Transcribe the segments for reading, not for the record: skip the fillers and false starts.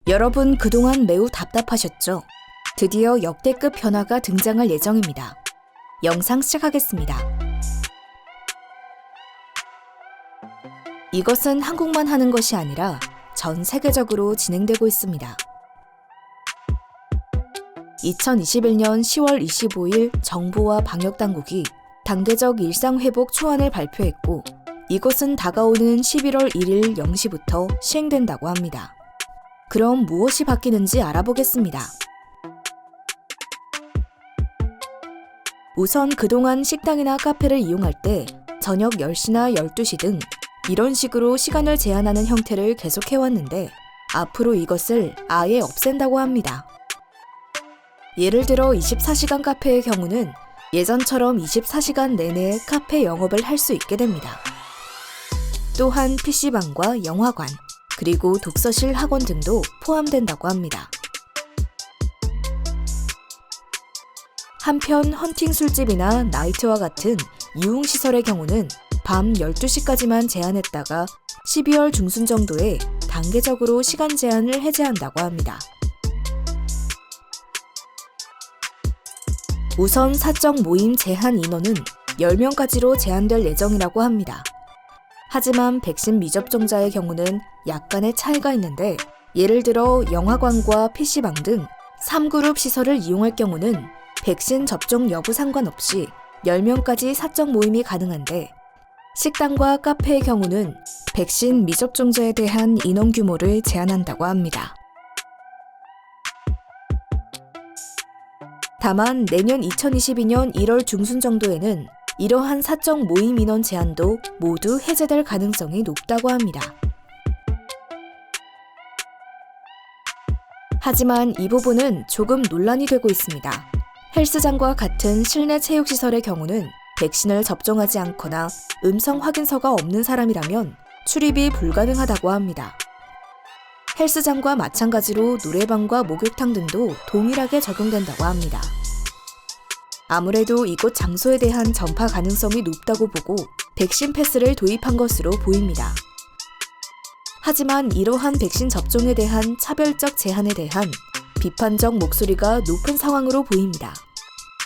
여러분 그동안 매우 답답하셨죠? 드디어 역대급 변화가 등장할 예정입니다. 영상 시작하겠습니다. 이것은 한국만 하는 것이 아니라 전 세계적으로 진행되고 있습니다. 2021년 10월 25일 정부와 방역당국이 단계적 일상회복 초안을 발표했고, 이것은 다가오는 11월 1일 0시부터 시행된다고 합니다. 그럼 무엇이 바뀌는지 알아보겠습니다. 우선 그동안 식당이나 카페를 이용할 때 저녁 10시나 12시 등 이런 식으로 시간을 제한하는 형태를 계속해왔는데, 앞으로 이것을 아예 없앤다고 합니다. 예를 들어 24시간 카페의 경우는 예전처럼 24시간 내내 카페 영업을 할 수 있게 됩니다. 또한 PC방과 영화관, 그리고 독서실 학원 등도 포함된다고 합니다. 한편 헌팅 술집이나 나이트와 같은 유흥시설의 경우는 밤 12시까지만 제한했다가 12월 중순 정도에 단계적으로 시간 제한을 해제한다고 합니다. 우선 사적 모임 제한 인원은 10명까지로 제한될 예정이라고 합니다. 하지만 백신 미접종자의 경우는 약간의 차이가 있는데, 예를 들어 영화관과 PC방 등 3그룹 시설을 이용할 경우는 백신 접종 여부 상관없이 10명까지 사적 모임이 가능한데, 식당과 카페의 경우는 백신 미접종자에 대한 인원 규모를 제한한다고 합니다. 다만 내년 2022년 1월 중순 정도에는 이러한 사적 모임 인원 제한도 모두 해제될 가능성이 높다고 합니다. 하지만 이 부분은 조금 논란이 되고 있습니다. 헬스장과 같은 실내 체육시설의 경우는 백신을 접종하지 않거나 음성 확인서가 없는 사람이라면 출입이 불가능하다고 합니다. 헬스장과 마찬가지로 노래방과 목욕탕 등도 동일하게 적용된다고 합니다. 아무래도 이곳 장소에 대한 전파 가능성이 높다고 보고 백신 패스를 도입한 것으로 보입니다. 하지만 이러한 백신 접종에 대한 차별적 제한에 대한 비판적 목소리가 높은 상황으로 보입니다.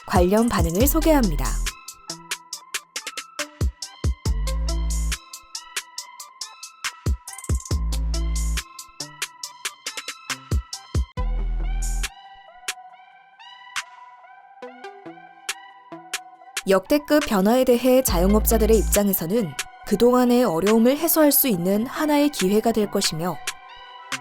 관련 반응을 소개합니다. 역대급 변화에 대해 자영업자들의 입장에서는 그동안의 어려움을 해소할 수 있는 하나의 기회가 될 것이며,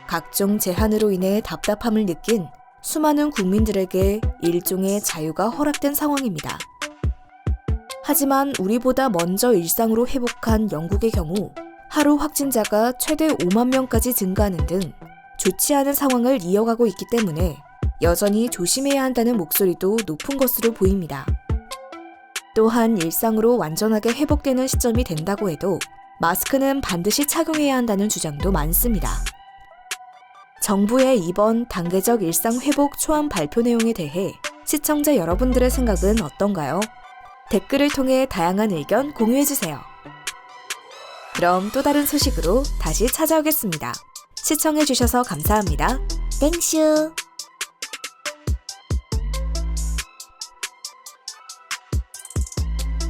각종 제한으로 인해 답답함을 느낀 수많은 국민들에게 일종의 자유가 허락된 상황입니다. 하지만 우리보다 먼저 일상으로 회복한 영국의 경우 하루 확진자가 최대 5만 명까지 증가하는 등 좋지 않은 상황을 이어가고 있기 때문에 여전히 조심해야 한다는 목소리도 높은 것으로 보입니다. 또한 일상으로 완전하게 회복되는 시점이 된다고 해도 마스크는 반드시 착용해야 한다는 주장도 많습니다. 정부의 이번 단계적 일상 회복 초안 발표 내용에 대해 시청자 여러분들의 생각은 어떤가요? 댓글을 통해 다양한 의견 공유해주세요. 그럼 또 다른 소식으로 다시 찾아오겠습니다. 시청해주셔서 감사합니다. 땡슈!